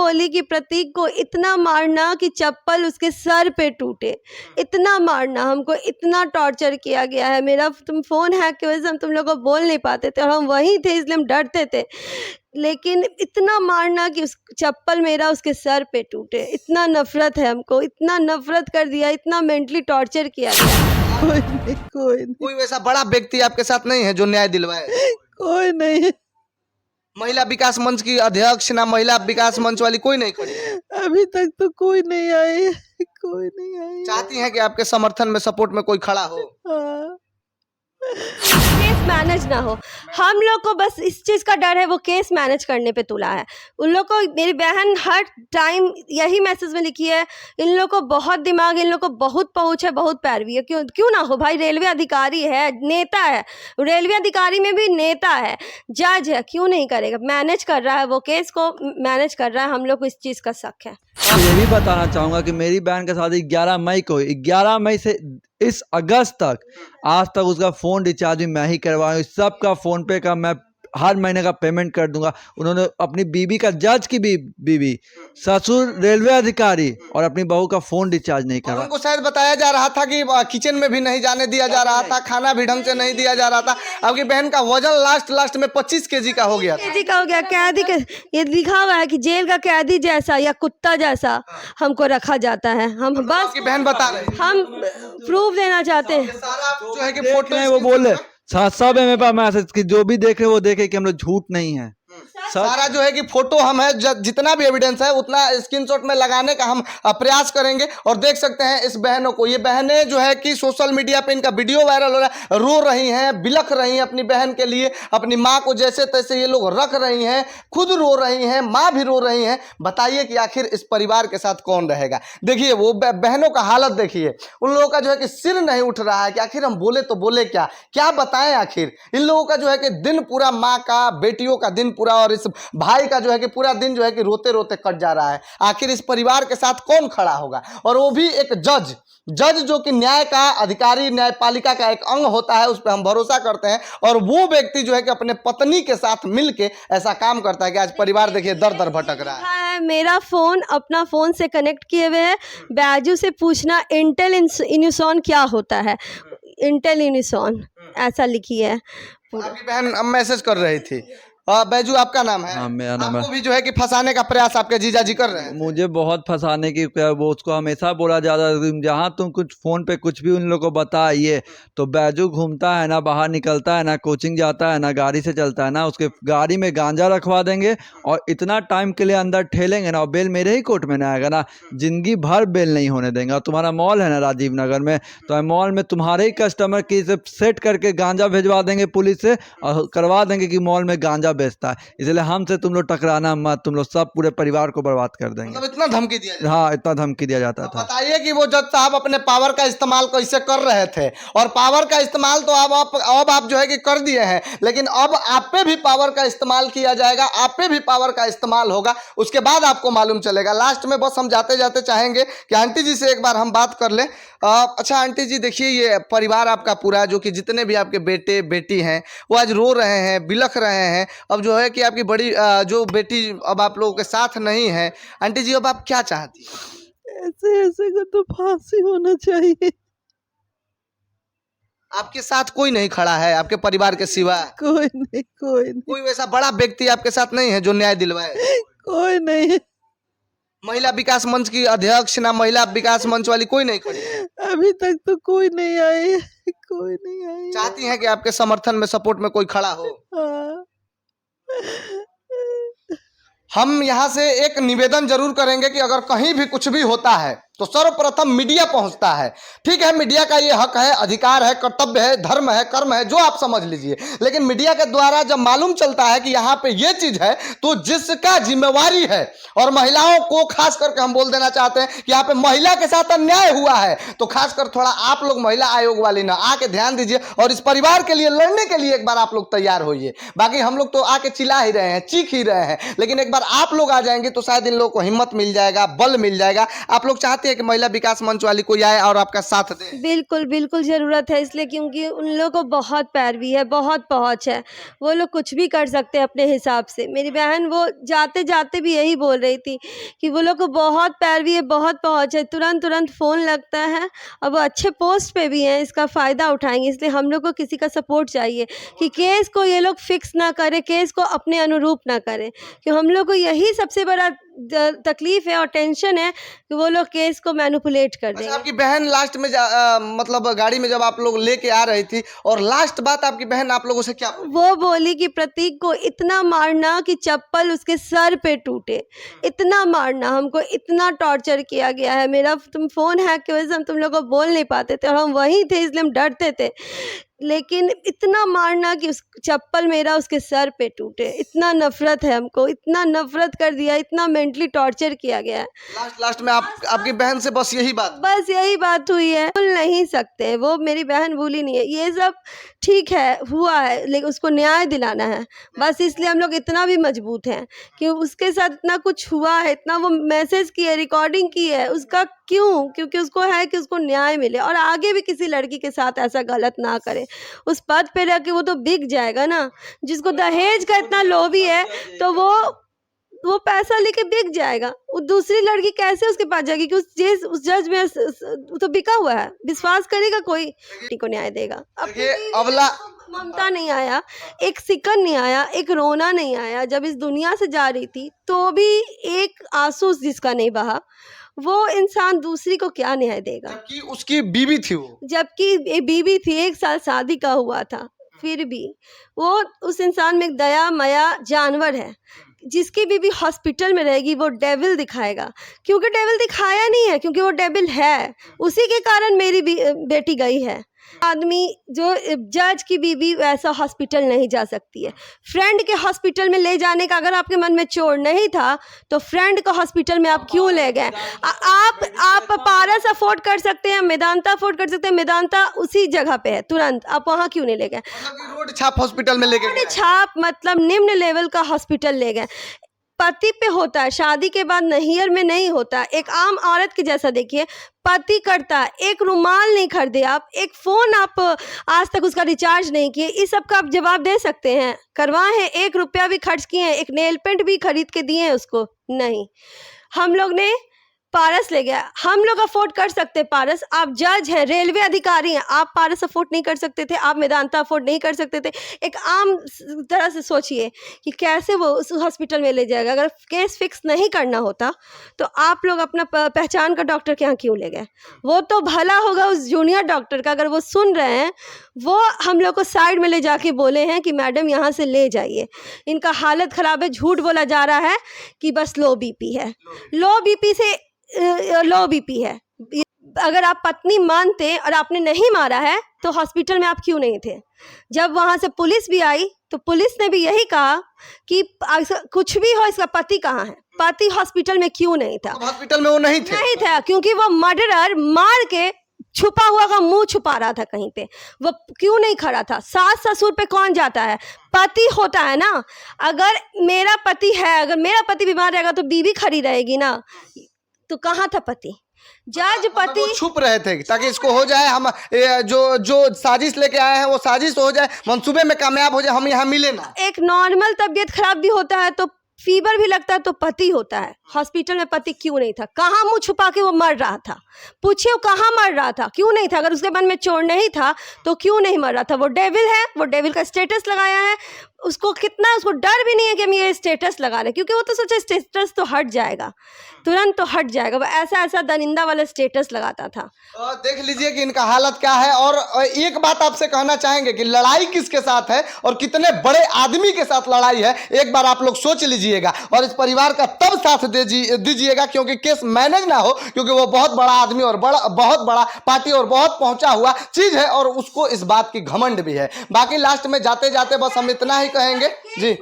बोली कि प्रतीक को इतना मारना कि चप्पल उसके सर पे टूटे, इतना मारना, हमको इतना टॉर्चर किया गया है। मेरा तुम फ़ोन हैक की वजह से हम तुम लोग को बोल नहीं पाते थे और हम वहीं थे इसलिए हम डरते थे, लेकिन इतना मारना कि उस चप्पल मेरा उसके सर पे टूटे। इतना नफ़रत है हमको, इतना नफ़रत कर दिया, इतना मेंटली टॉर्चर किया गया। कोई नहीं, कोई नहीं, कोई वैसा बड़ा व्यक्ति आपके साथ नहीं है जो न्याय दिलवाए? कोई नहीं। महिला विकास मंच की अध्यक्ष ना महिला विकास मंच वाली कोई नहीं खड़ी? अभी तक तो कोई नहीं आई है, कोई नहीं आई है। चाहती हैं कि आपके समर्थन में, सपोर्ट में कोई खड़ा हो? हाँ। केस मैनेज ना हो, हम लोग को बस इस चीज़ का डर है, वो केस मैनेज करने पे तुला है। उन लोग को, मेरी बहन हर टाइम यही मैसेज में लिखी है, इन लोग को बहुत दिमाग, इन लोग को बहुत पहुंच है, बहुत पैरवी है। क्यों क्यों ना हो भाई, रेलवे अधिकारी है, नेता है, रेलवे अधिकारी में भी नेता है, जज है, क्यों नहीं करेगा? मैनेज कर रहा है, वो केस को मैनेज कर रहा है। हम लोग को इस चीज़ का शक है। तो ये भी बताना चाहूँगा कि मेरी बहन के साथ 11 मई को, 11 मई से इस अगस्त तक, आज तक उसका फ़ोन रिचार्ज भी मैं ही करवाया हूँ। सबका फ़ोन पे का मैं हर महीने का पेमेंट कर दूंगा। उन्होंने अपनी बीबी का, जज की भी बीबी, ससुर रेलवे अधिकारी, और अपनी बहू का फ़ोन रिचार्ज नहीं और करवा। उनको शायद बताया जा रहा था कि किचन में भी नहीं जाने दिया जा रहा था, खाना भी ढंग से नहीं दिया जा रहा था। आपकी बहन का वजन लास्ट में 25 केजी का हो गया था। केजी का हो गया। कैदी के, ये लिखा हुआ है कि जेल का कैदी जैसा या कुत्ता जैसा हमको रखा जाता है। हम बस, आपकी बहन बता रही है। हम प्रूफ देना चाहते हैं। सारा जो है कि देख फोटो रहे हैं, वो बोल रहे सब है मेरे पास मैसेज की, जो भी देख रहे वो देखे कि हम लोग झूठ नहीं है। सारा जो है कि फोटो हम है, जितना भी एविडेंस है उतना स्क्रीनशॉट में लगाने का हम प्रयास करेंगे। और देख सकते हैं इस बहनों को, ये बहनें जो है कि सोशल मीडिया पे इनका वीडियो वायरल हो रहा है, रो रही हैं, बिलख रही हैं अपनी बहन के लिए, अपनी माँ को जैसे तैसे ये लोग रख रही हैं, खुद रो रही हैं, माँ भी रो रही हैं। बताइए कि आखिर इस परिवार के साथ कौन रहेगा? देखिए वो बहनों का हालत देखिए, उन लोगों का जो है कि सिर नहीं उठ रहा है कि आखिर हम बोले तो बोले क्या, क्या बताएं। आखिर इन लोगों का जो है कि दिन पूरा, माँ का, बेटियों का दिन पूरा, और इस भाई का जो है कि पूरा दिन जो है कि रोते रोते कट जा रहा है। आखिर इस परिवार के साथ कौन खड़ा होगा? और वो भी एक जज जो कि न्याय का अधिकारी, न्यायपालिका का एक अंग होता है, उस पर हम भरोसा करते हैं। और वो व्यक्ति जो है कि अपने पत्नी के साथ मिलके ऐसा काम करता है कि आज परिवार देखिए दर दर भटक रहा है। मेरा फ़ोन अपना फ़ोन से कनेक्ट किए हुए है। बैजू से पूछना इंटेल यूनिसॉन क्या होता है, इंटेल यूनिसॉन ऐसा लिखी है। आपकी बहन मैसेज कर रही थी। बैजू आपका नाम है? हाँ, मेरा नाम है। आपको भी जो है कि फंसाने का प्रयास आपके जीजा जी कर रहे हैं? मुझे बहुत फंसाने की, वो उसको हमेशा बोला जाता है जहाँ तुम कुछ फ़ोन पे कुछ भी उन लोगों को बताइए, तो बैजू घूमता है ना, बाहर निकलता है ना, कोचिंग जाता है ना, गाड़ी से चलता है ना, उसके गाड़ी में गांजा रखवा देंगे और इतना टाइम के लिए अंदर ठेलेंगे ना, और बेल मेरे ही कोर्ट में ना आएगा ना, जिंदगी भर बेल नहीं होने देंगे। और तुम्हारा मॉल है ना राजीव नगर में, तो मॉल में तुम्हारे ही कस्टमर की से सेट करके गांजा भिजवा देंगे पुलिस से, और करवा देंगे कि मॉल में गांजा बेचता है। इसलिए हमसे तुम लोग टकराना मत, तुम लोग सब पूरे परिवार को बर्बाद कर देंगे। मतलब इतना धमकी दिया जाता? हाँ, इतना धमकी दिया जाता था। बताइए कि वो जज साहब अपने पावर का इस्तेमाल कैसे कर रहे थे, और पावर का इस्तेमाल तो अब आप जो है कि कर दिए हैं, लेकिन अब आप पे भी पावर का इस्तेमाल किया जाएगा, आप पे भी पावर का इस्तेमाल होगा, उसके बाद आपको मालूम चलेगा। लास्ट में बस हम जाते जाते चाहेंगे कि आंटी जी से एक बार हम बात कर लें। अच्छा आंटी जी, देखिए ये परिवार आपका पूरा, जो कि जितने भी आपके बेटे बेटी हैं वो आज रो रहे हैं, बिलख रहे हैं। अब जो है कि आपकी बड़ी जो बेटी अब आप लोगों के साथ नहीं है। आंटी जी अब आप क्या चाहती हैं? ऐसे को तो फांसी होना चाहिए। आपके साथ कोई नहीं खड़ा है आपके परिवार के सिवा? कोई नहीं, कोई नहीं, कोई वैसा बड़ा व्यक्ति आपके साथ नहीं है जो न्याय दिलवाए? कोई नहीं। महिला विकास मंच की अध्यक्ष ना महिला विकास मंच वाली कोई नहीं खड़ी? अभी तक तो कोई नहीं आई है, कोई नहीं आई है। चाहती हैं कि आपके समर्थन में, सपोर्ट में कोई खड़ा हो? हाँ। हम यहाँ से एक निवेदन जरूर करेंगे कि अगर कहीं भी कुछ भी होता है तो सर्वप्रथम मीडिया पहुंचता है। ठीक है, मीडिया का ये हक है, अधिकार है, कर्तव्य है, धर्म है, कर्म है, जो आप समझ लीजिए। लेकिन मीडिया के द्वारा जब मालूम चलता है कि यहाँ पे ये चीज है, तो जिसका जिम्मेवारी है, और महिलाओं को खास करके हम बोल देना चाहते हैं कि यहाँ पे महिला के साथ अन्याय हुआ है, तो खासकर थोड़ा आप लोग महिला आयोग वाले ना आके ध्यान दीजिए और इस परिवार के लिए लड़ने के लिए एक बार आप लोग तैयार होइए। बाकी हम लोग तो आके चिल्ला ही रहे हैं, चीख ही रहे हैं, लेकिन एक बार आप लोग आ जाएंगे तो शायद इन लोगों को हिम्मत मिल जाएगा, बल मिल जाएगा। आप लोग चाहते चाहती है कि महिला विकास मंच वाली कोई आए और आपका साथ दे? बिल्कुल, बिल्कुल ज़रूरत है, इसलिए क्योंकि उन लोगों को बहुत पैरवी है, बहुत पहुँच है। वो लोग कुछ भी कर सकते हैं अपने हिसाब से। मेरी बहन वो जाते-जाते भी यही बोल रही थी कि वो लोग को बहुत पैरवी है, बहुत पहुँच है, तुरंत-तुरंत फ़ोन लगता है और वो अच्छे पोस्ट पे भी हैं, इसका फ़ायदा उठाएँगे। इसलिए हम लोग को किसी का सपोर्ट चाहिए कि केस को ये लोग फ़िक्स ना करें, केस को अपने अनुरूप ना करें। कि हम लोग को यही सबसे बड़ा तकलीफ़ है और टेंशन है कि वो लोग केस को मैनिपुलेट कर अच्छा, देंगे। आपकी बहन लास्ट में मतलब गाड़ी में जब आप लोग लेके आ रही थी और लास्ट बात आपकी बहन आप लोगों से क्या बोली? वो बोली कि प्रतीक को इतना मारना कि चप्पल उसके सर पे टूटे, इतना मारना, हमको इतना टॉर्चर किया गया है। मेरा तुम फ़ोन हैक की वजह से हम तुम लोग को बोल नहीं पाते थे और हम वहीं थे इसलिए हम डरते थे। लेकिन इतना मारना कि उस चप्पल मेरा उसके सर पे टूटे, इतना नफ़रत है हमको, इतना नफ़रत कर दिया, इतना मेंटली टॉर्चर किया गया है। लास्ट में आपकी बहन से बस यही बात? बस यही बात हुई है, भूल नहीं सकते, वो मेरी बहन भूली नहीं है। ये सब ठीक है, हुआ है, लेकिन उसको न्याय दिलाना है। बस इसलिए हम लोग इतना भी मजबूत हैं कि उसके साथ इतना कुछ हुआ है, इतना वो मैसेज की है, रिकॉर्डिंग की है, उसका क्यों? क्योंकि उसको है कि उसको न्याय मिले और आगे भी किसी लड़की के साथ ऐसा गलत ना करे। उस पद पे रह के वो तो बिक जाएगा ना, जिसको दहेज का इतना लोभी है तो वो पैसा लेके बिक जाएगा। वो दूसरी लड़की कैसे उसके पास जाएगी कि उस जज में वो तो बिका हुआ है। विश्वास करेगा कोई लड़की को न्याय देगा? देखिए अबला ममता नहीं आया, एक सिकन नहीं आया, एक रोना नहीं आया। जब इस दुनिया से जा रही थी तो भी एक आंसू जिसका नहीं बहा, वो इंसान दूसरी को क्या न्याय देगा? जबकि उसकी बीवी थी वो। जबकि एक बीवी थी, 1 साल शादी का हुआ था, फिर भी वो उस इंसान में एक दया माया जानवर है। जिसकी बीवी हॉस्पिटल में रहेगी वो डेविल दिखाएगा, क्योंकि डेविल दिखाया नहीं है, क्योंकि वो डेविल है। उसी के कारण मेरी बेटी गई है। आदमी जो जज की बीवी वैसा हॉस्पिटल नहीं जा सकती है। फ्रेंड के हॉस्पिटल में ले जाने का अगर आपके मन में चोर नहीं था तो फ्रेंड को हॉस्पिटल में आप क्यों ले गए? आप पारस अफोर्ड कर सकते हैं, मेदांता अफोर्ड कर सकते हैं, मेदांता उसी जगह पे है, तुरंत आप वहाँ क्यों नहीं ले गए? मतलब कि रोड छाप हॉस्पिटल में लेके गए। छाप मतलब निम्न लेवल का हॉस्पिटल ले गए। पति पे होता है, शादी के बाद नैहर में नहीं होता। एक आम औरत के जैसा देखिए, पति करता है, एक रुमाल नहीं खरीदे आप, एक फ़ोन आप आज तक उसका रिचार्ज नहीं किए, इस सब का आप जवाब दे सकते हैं? करवाए हैं, 1 रुपया भी खर्च किए हैं, एक नेल पेंट भी खरीद के दिए हैं उसको? नहीं। हम लोग ने पारस ले गया, हम लोग अफोर्ड कर सकते हैं पारस। आप जज हैं, रेलवे अधिकारी हैं, आप पारस अफोर्ड नहीं कर सकते थे, आप मेदांता अफोर्ड नहीं कर सकते थे। एक आम तरह से सोचिए कि कैसे वो उस हॉस्पिटल में ले जाएगा। अगर केस फिक्स नहीं करना होता तो आप लोग अपना पहचान का डॉक्टर के यहाँ क्यों ले गए? वो तो भला होगा उस जूनियर डॉक्टर का, अगर वो सुन रहे हैं, वो हम लोग को साइड में ले जाके बोले हैं कि मैडम यहाँ से ले जाइए, इनका हालत ख़राब है। झूठ बोला जा रहा है कि बस लो बीपी है, लो बीपी से लो बीपी है। अगर आप पत्नी मानते और आपने नहीं मारा है तो हॉस्पिटल में आप क्यों नहीं थे? जब वहाँ से पुलिस भी आई तो पुलिस ने भी यही कहा कि कुछ भी हो, इसका पति कहाँ है? पति हॉस्पिटल में क्यों नहीं था? हॉस्पिटल में वो नहीं थे? नहीं था, क्योंकि वो मर्डरर मार के छुपा हुआ का मुंह छुपा रहा था कहीं पे। वो क्यों नहीं खड़ा था? सास ससुर पे कौन जाता है? पति होता है ना। अगर मेरा पति है, अगर मेरा पति बीमार रहेगा तो बीवी खड़ी रहेगी ना, तो कहाँ था पति? जज पति वो छुप रहे थे ताकि इसको हो जाए, हम जो साजिश लेके आए हैं वो साजिश हो जाए, मंसूबे में कामयाब हो जाए, हम यहाँ मिले ना। एक नॉर्मल तबीयत खराब भी होता है तो फीवर भी लगता है तो पति होता है। हॉस्पिटल में पति क्यों नहीं था? कहाँ मुंह छुपा के वो मर रहा था? पूछिए वो कहाँ मर रहा था, क्यों नहीं था? अगर उसके मन में चोर नहीं था तो क्यों नहीं मर रहा था? वो डेविल है, वो डेविल का स्टेटस लगाया है। उसको डर भी नहीं है कि हम ये स्टेटस लगा रहे, क्योंकि वो तो सोचा स्टेटस तो हट जाएगा, तुरंत तो हट जाएगा। वो ऐसा दरिंदा वाला स्टेटस लगाता था। देख लीजिए कि इनका हालत क्या है। और एक बात आपसे कहना चाहेंगे कि लड़ाई किसके साथ है और कितने बड़े आदमी के साथ लड़ाई है, एक बार आप लोग सोच लीजिएगा और इस परिवार का तब साथ दीजिएगा क्योंकि केस मैनेज ना हो, क्योंकि वो बहुत बड़ा आदमी और बहुत बड़ा पार्टी और बहुत पहुंचा हुआ चीज है और उसको इस बात की घमंड भी है। बाकी लास्ट में जाते जाते बस हम इतना ही कहेंगे जी।